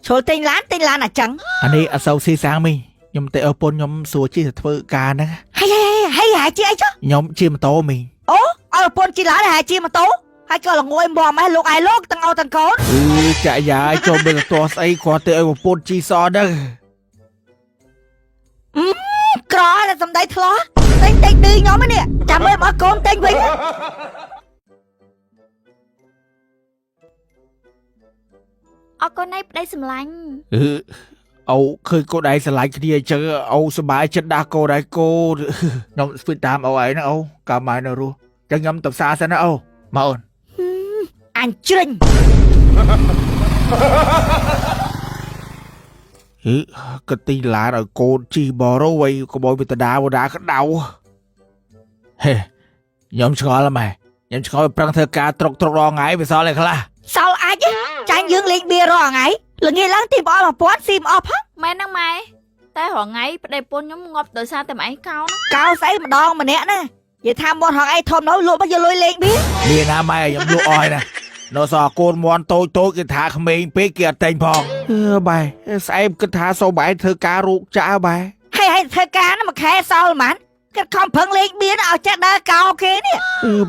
ចូលទិញឡានអាចឹងអានេះអត់សូវស៊ីសាំងមីខ្ញុំទៅឪពុនខ្ញុំសួរជិះទៅធ្វើការហ្នឹងហើយជិះអីចុះខ្ញុំជិះម៉ូតូមីអូឪពុនជិះឡានហើយជិះម៉ូតូហើយក៏ល្ងួយមកម៉េះលោកឯលោកទាំងអូទាំងកូនចាក់យ៉ាយចូលមើលតោះស្អីគាត់ទៅឲ្យឪពុនជិះសហ្នឹងក្រតែសំដីធ្លោះទិញឌឺខ្ញុំនេះចាំមើលមកកូនទិញវិញអរគុណឯងប្តីសម្លាញ់អូឃើញកូនឯងស្រឡាញ់គ្នាអញ្ចឹងអូសប្បាយចិត្តដាស់កូនឯងកូនខ្ញុំស្ពឹកតាមអូឯងណាអូកាលម៉ែនៅរស់ចឹងខ្ញុំទៅផ្សារសិនណាអូមកអូនអញជ្រិញកទីឡានឲ្យកូនជីបរោវៃកុំឲ្យវាតដាវដាក្តៅហេខ្ញុំឆ្ងល់ម៉ែខ្ញុំឆ្ងល់ប្រឹងធ្វើការត្រុករងថ្ងៃវាសល់ឯខ្លះសល់អាចចាញ់យើងលេងបៀរងថ្ងៃល្ងាចឡើងទីបអល់1000ស៊ីមអស់ផងមែនហ្នឹងម៉ែតែរងថ្ងៃប្តីពុនខ្ញុំងាប់ដោយសារតែម៉ែឯងកោស្អីម្ដងម្នាក់ណានិយាយថាមាត់ហងឯងធំនោះលក់មកយកលុយលេងបៀមានណាម៉ែខ្ញុំលក់អស់ណានៅសល់កូនមន់តូចគេថាក្មេងពេកគេអត់តែងផងបែស្អែកគិតថាសូបែធ្វើការរូបចាបែហើយធ្វើការណាមួយខែសល់ហ្មងគិតខំប្រឹងលេងបៀឲ្យចេះដើរកោគេនេះ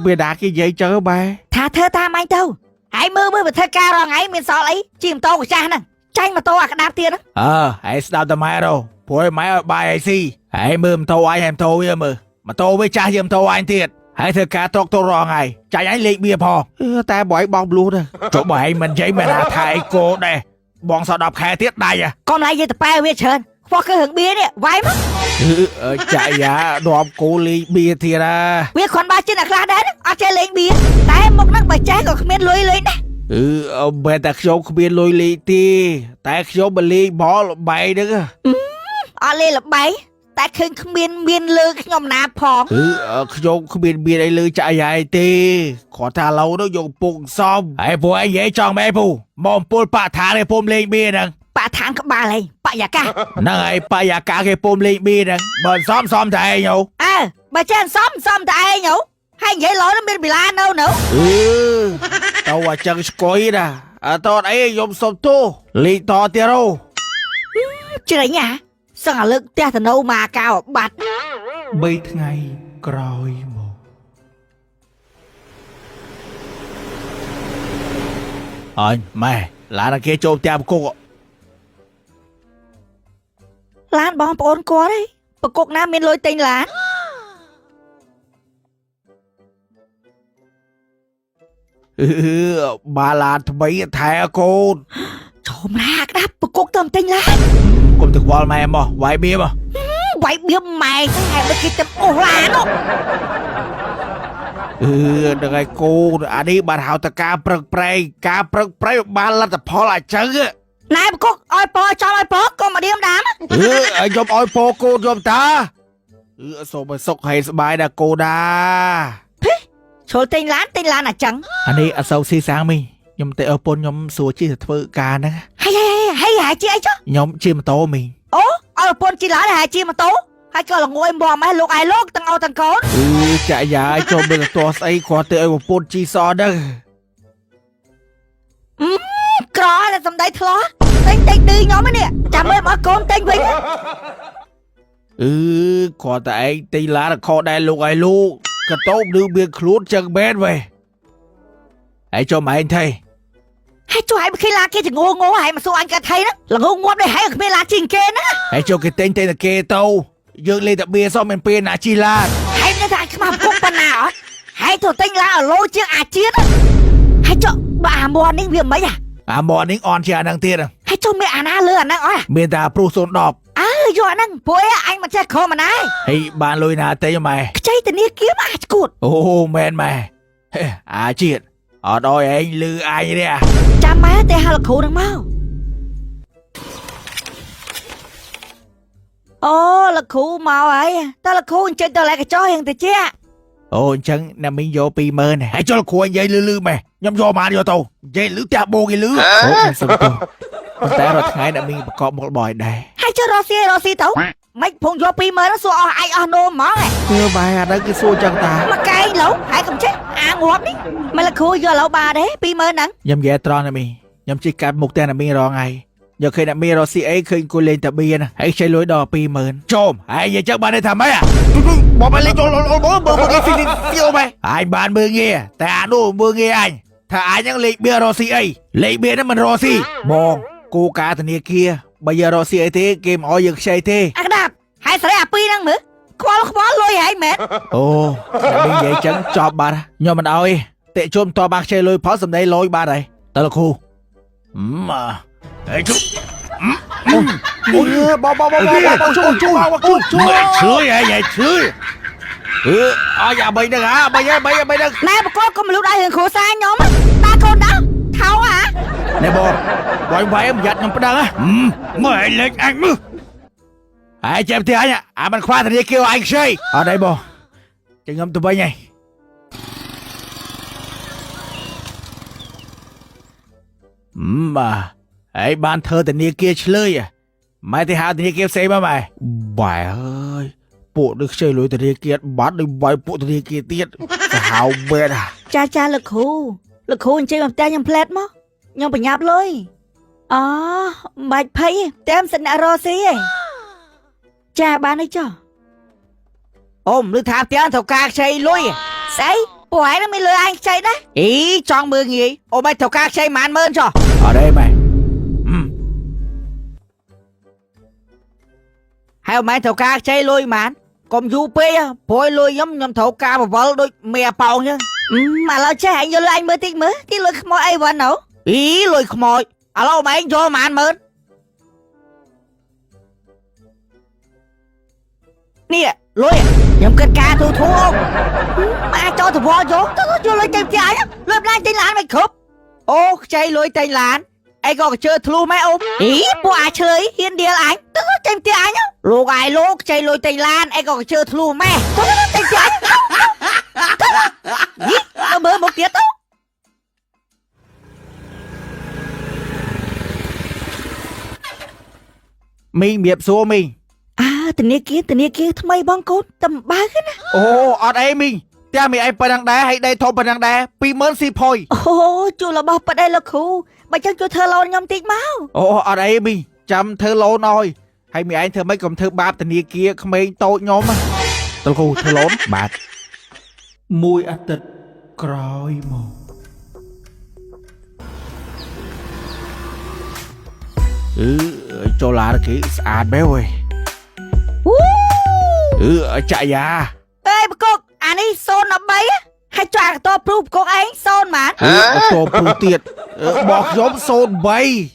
បៀដាគេនិយាយចឹងបែថាធ្វើតាមអញទៅហើយមើលបើធ្វើការរងថ្ងៃមានសល់អីជិះម៉ូតូកាចាស់ហ្នឹងចាញ់ម៉ូតូអាក្តាប់ទៀតហ្នឹងហើយស្ដាប់តែម៉ែរោព្រោះម៉ែឲ្យបាយឲ្យស៊ីហើយមើលម៉ូតូអញហើយម៉ូតូវាមើលម៉ូតូវាចាស់ជាងម៉ូតូអញទៀតហើយធ្វើការត្រុករងថ្ងៃចាញ់អញលេខបៀផងតែបើឲ្យបងប្លូទៅចុះបើឯងមិននិយាយមិនថាថាអីគោដែរបងសល់10ខែទៀតដៃកុំឡាយនិយាយទៅប៉ែវាច្រើនខ្វះគឺរឿងបៀនេះវាយមកចាយ៉ាដបគោលេងបៀទៀតណាវាគ្រាន់បើចិត្តអាខ្លះដែរអត់ចេះលេងបៀតែមុខហ្នឹងបើចេះក៏គ្មានលុយលេងដែរបែរតែខ្ញុំគ្មានលុយលេងទេតែខ្ញុំមកលេងបលល្បែងហ្នឹងអត់លេងល្បែងតែឃើញគ្មានលើខ្ញុំណាផងខ្ញុំគ្មានអីលើចាក់យ៉ាយទេគាត់ថាឡូវនោះយកពុកសំហើយពួកឯងនិយាយចង់មែនពូមកអំពុលបឋានគេពុំលេងបៀហ្នឹងបឋានក្បាលហីបយាកាហ្នឹងហើយបយាកាគេពុំលេងបៀហ្នឹងបើសំតែឯងយោបើចេះសំតែឯងយោហើយនិយាយឡូវនោះមានបិលានៅទៅអាចឹងស្គយណាអត់តអីខ្ញុំសុំទោសលេងតទៀតអូជ្រៃញ៉ាសឹងអាលើកផ្ទះទៅនៅមកកៅបាត់3ថ្ងៃក្រោយមកអញម៉ែឡានគេចូលផ្ទះប្រគុកឡានបងប្អូនគាត់ឯងប្រគុកណាមានលុយទិញឡានបាឡានថ្មីថែកូនចូលណាក្តាប់ប្រគុកទៅទិញឡានគុំទៅខ្វល់ម៉ែមកវាយបៀមកវាយបៀម៉ែតែមិនគេទៅអូឡាននោះដល់ឯកូនអានេះបានហៅតការព្រឹកប្រែងការព្រឹកប្រែងបានលទ្ធផលអញ្ចឹងណែប្រគុកឲ្យពចង់ឲ្យពកុំមកឌៀមដាមឲ្យខ្ញុំឲ្យពកូនខ្ញុំតាសូមឲ្យសុខហើយស្បាយណាកូនណាចូលទិញឡានអាចឹងអានេះអត់សូវស៊ីសាំងមីខ្ញុំទៅឪពុនខ្ញុំសួរជិះទៅធ្វើការហ្នឹងហើយជិះអីចុះខ្ញុំជិះម៉ូតូមីឪពុនជិះឡានហើយជិះម៉ូតូហើយក៏ល្ងួយមកម៉េះលោកឯលោកទាំងអូទាំងកូនចាក់យ៉ាយចូលមើលតោះស្អីគាត់ទៅឲ្យឪពុនជិះសហ្នឹងក្រតែសំដីធ្លោះទិញឌឺខ្ញុំនេះចាំមើលមកកូនទិញវិញគាត់តែឯងទិញឡានខោដែរលោកឲ្យលោកកតោបឬមានខ្លួនចឹងមែនវ៉េហើយចូលម៉ែងថៃហើយជួយឲ្យគេឡាគេចងងហើយមកសួរអញកាថៃហ្នឹងល្ងងងាប់ដែរហើយគ្មានឡាជីងគេណាហើយចូលគេទិញតែគេទៅយើងលេងតែបៀសោះមិនពេលណាជីឡានហើយនៅតែខ្មាស់គុកប៉ុណ្ណាអត់ហើយទៅទិញឡានឡូជាងអាជាតិហើយចុះបើអាមនេះវាមិនអាមនេះអនជាអាហ្នឹងទៀតហើយចុះមានអាណាលើអាហ្នឹងអត់មានតែព្រុស010យកអាហ្នឹងព្រោះអញមិនចេះខំណាហើយបានលុយណាទេម៉ែខ្ចីធនាគារមកអាចគួតអូមែនម៉ែអាជាតិអត់ឲ្យឯងលឺអញទេចាំម៉ែតែហៅលោកគ្រូនឹងមកអូលោកគ្រូមកហើយតើលោកគ្រូអញ្ចឹងទៅlạiកញ្ចោះរៀងតិចអូអញ្ចឹងអ្នកមីងយក20000ហើយចុះលោកគ្រូនិយាយលឺម៉ែខ្ញុំយកបានយកទៅនិយាយលឺផ្ទះបូគេលឺអូខ្ញុំសុំទោសតែរាល់ថ្ងៃអ្នកមីងប្រកបមុខរបរឲ្យដែរហើយចុះរស់ស៊ីទៅមិនភុងយក20000ហ្នឹងសួរអស់អាចអស់នោមហ្មងបែរអាហ្នឹងគឺសួរចឹងតាមកកែងឡូវហើយកុំចេះអាងាប់នេះមិនលោកគ្រូយកឡូវបាទេ20000ហ្នឹងខ្ញុំនិយាយត្រង់ណាមីខ្ញុំជិះកាត់មុខតែណាមីរងហើយ giờ khi nào mi Rossi ấy khi cô lên tập bia nè hãy chơi lối đò pi mượn chôm hãy giờ chắc bạn đây thầm mấy à bỏ mày lên cho bố bố cái phim phiêu mày anh bạn mưa nghe ta đủ mưa nghe anh thà anh những lệnh bia Rossi ấy lệnh bia nó mình Rossi mong cô cá thằng kia bây giờ Rossi ấy thế game ở giật xây thế à đạp hãy sẽ à pi năng nữa khó lôi hãy mẹ ồ mình vậy chẳng cho bà nhưng mình ơi tệ chôm to bạc chơi lôi phó sầm đây lôi ba này tao là khu mà ấy chú chú mày chửi vậy chửi dạ bây giờ hả bây giờ nè bà con lúc đây hiện khổ xa nhóm á ta con đó tháo hả nè bò quay quay em giật nhầm đang á mày lên anh mưa ai chém thì anh à mình khoa thì kêu anh xây ở đây bò chừng ngâm tụi bay nhảy mà ấy ban thơ tình kia chơi à mày thì hao tình kia xây mà mày bài ơi bộ được chơi lối tình kia bắt được bài bộ tình kia tiết hao bê à cha lực hù anh chơi bằng tay nhầm plate mà nhầm phải nháp lôi bạch thấy tem sinh đã rô xí cha bán ấy cho ôm lưu tháp tiếng thầu ca chơi lôi xây bộ hãy nó mới lôi anh chơi đấy ý chọn mưa nghỉ ôm bạch thầu ca chơi màn mơn cho ở đây mày hay mày thầu ca chơi lôi màn còn du pê bôi lôi nhóm thầu ca mà vợ đôi mẹ bầu nhá mà lo chơi hãy vô lôi anh mới tí lôi khmoi ai vẫn nấu ý lôi khmoi alo mày anh cho màn mơn nè lôi nhóm cất ca thu không mà cho thằng vợ vô lôi chơi trái lôi lan tên lán mày khớp ô chơi lôi tên lán ai có chơi thlu mấy ông ý bộ chơi hiên điều anh tôi có chơi tiếng anh lúc ai lúc chơi lôi tên lan ai có chơi thlu mẹ tôi có chơi tiếng anh nó mới một tiết đâu mình biệp số mình tình yêu kiaทำไม băng cốt tầm 3 cái nè ở đây mình cha mày anh đang đá hay đây thôi đang đá pi mớn si phôi chú là bao đây là khu bà chắc cho thơ lâu nhom tiếc máu ở đây mình chăm thơ lâu nói hay mày anh thơ mấy cầm thơ ba tình yêu kia không mấy tôi nhóm tao khu thơ lốn bạc mùi ăn tịch còi màu cho lá cái sạch béo ơi chạy à ê bà cốt anh ấy xôn nó bấy hay cho to proof cô ấy xôn mà to proof tiệt bọc giống xôn bay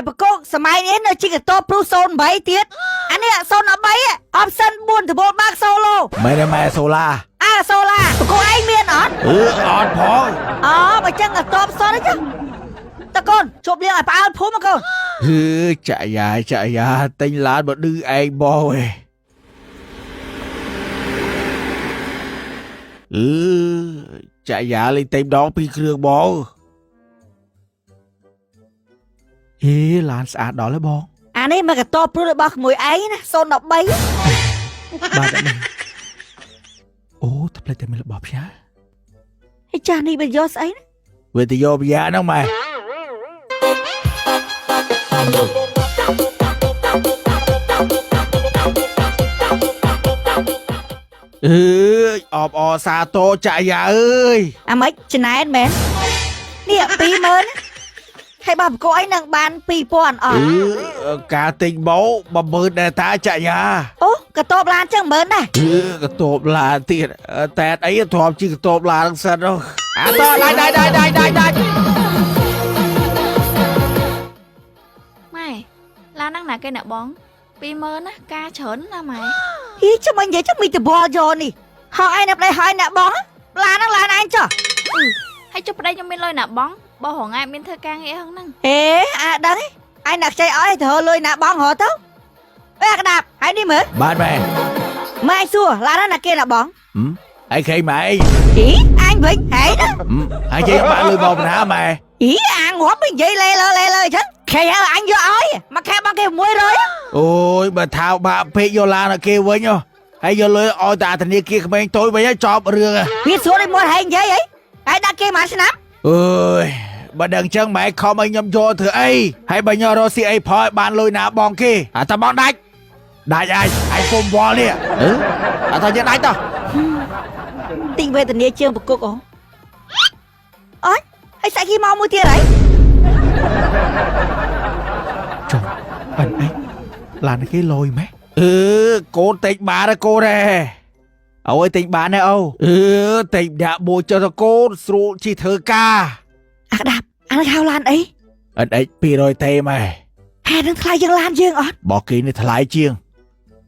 bà cốt sao mai đến nó chỉ là to proof xôn bấy tiệt anh ấy xôn nó bấy option buồn từ bộ bác solo mày sola sola cô ấy miên ớt ớt thôi bà chân là top xôn đấy chứ ta con chụp liền là bao phú mà con chạy à tên lá mà đưa anh bò ơi chạy dạ lên tìm đón pi krương bò lan sạch đó là bò anh ấy mà cái top proof bác mùi ấy nè xôn nó bấy ba đã mình thật là mình là bọp giá cái cha này bây giờ ấy về thì vô giá nó mày ọp xa tô chạy dạ ơi mấy chân này anh mẹ nè pi mơn hay bà cô ấy nâng bán pi pon cả tình bố bà mơn này ta chạy dạ cái tốp lan chẳng mơn này cái tốp là tiền tẹt ấy thòm chứ cái tốp là đang sân đâu to đây mày là năng là cây nợ bóng pi mơn á ca chớn là mày ý cho mình vậy chắc mình từ bò rồi nè họ ai nạp đây hỏi nạp bóng là năng là anh cho hay chụp đây cho mình lôi nợ bóng bao hồ ngay mình thơ ca nghe hơn năng đấy anh nạp chơi ói thở lôi nạp bóng họ tao cái đạp hãy đi mở bạn bè mai xua là nó kia nạp bóng hãy khi mày ý anh Vĩnh hãy đó hãy chơi bạn lôi bóng hả mày ý ăn ngóp mình vậy lê lơ chứ khe anh vô ói mà khe băng kêu muối rồi ôi mà thao bà phê vô la nó kêu với nhau hãy vô lôi ôi ta thành kia không anh tối bây giờ cho bà rương biết xuống đi mua hành vậy ấy ai đã kêu mà xin lắm ôi បើដឹងចឹងម៉ែខំឲ្យខ្ញុំយកធ្វើអីហើយបើញរស់ស៊ីអីផលបានលុយណាបងគេអាតបងដាច់ឯងពុំវល់នេះអត់ថាយើងដាច់តោះ ទិញវេទនាជាងប្រគុកអូអូយហើយសាច់គីមកមួយទៀតហើយ ចុះអញឡានគេលុយម៉េកូនតិចបានហើយកូនហេអូយតិចបានហ៎អូតិចដាក់បួចចុះទៅកូនស្រួលជីធ្វើការ អាក្តាប់អានឹងហៅឡានអី អត់200ទេម៉ែ ហេតុនឹងថ្លៃជាងឡានយើងអត់ បោះគេនេះថ្លៃជាង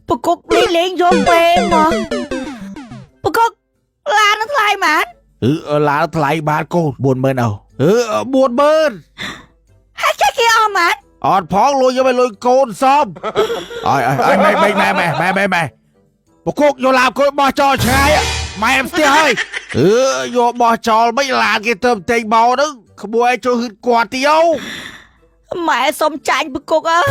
ប្រគុកលេងយកពេលមកប្រគុកឡាននឹងថ្លៃម៉ាន ឡានថ្លៃបានកូន 40000 អូ40000 ហើយចាគេអស់ម៉ាន អត់ផងលុយយកឲ្យលុយកូនសមអើយម៉ែបកុកយកឡានកូនបោះចោលឆ្ងាយម៉ែemស្ទះហើយយកបោះចោលមិនឡានគេទៅផ្ទៃបោហ្នឹងក្បួនឲ្យចូលហឺតគាត់ទីអូ ម៉ែសុំចាញ់ប្រគុកអើយ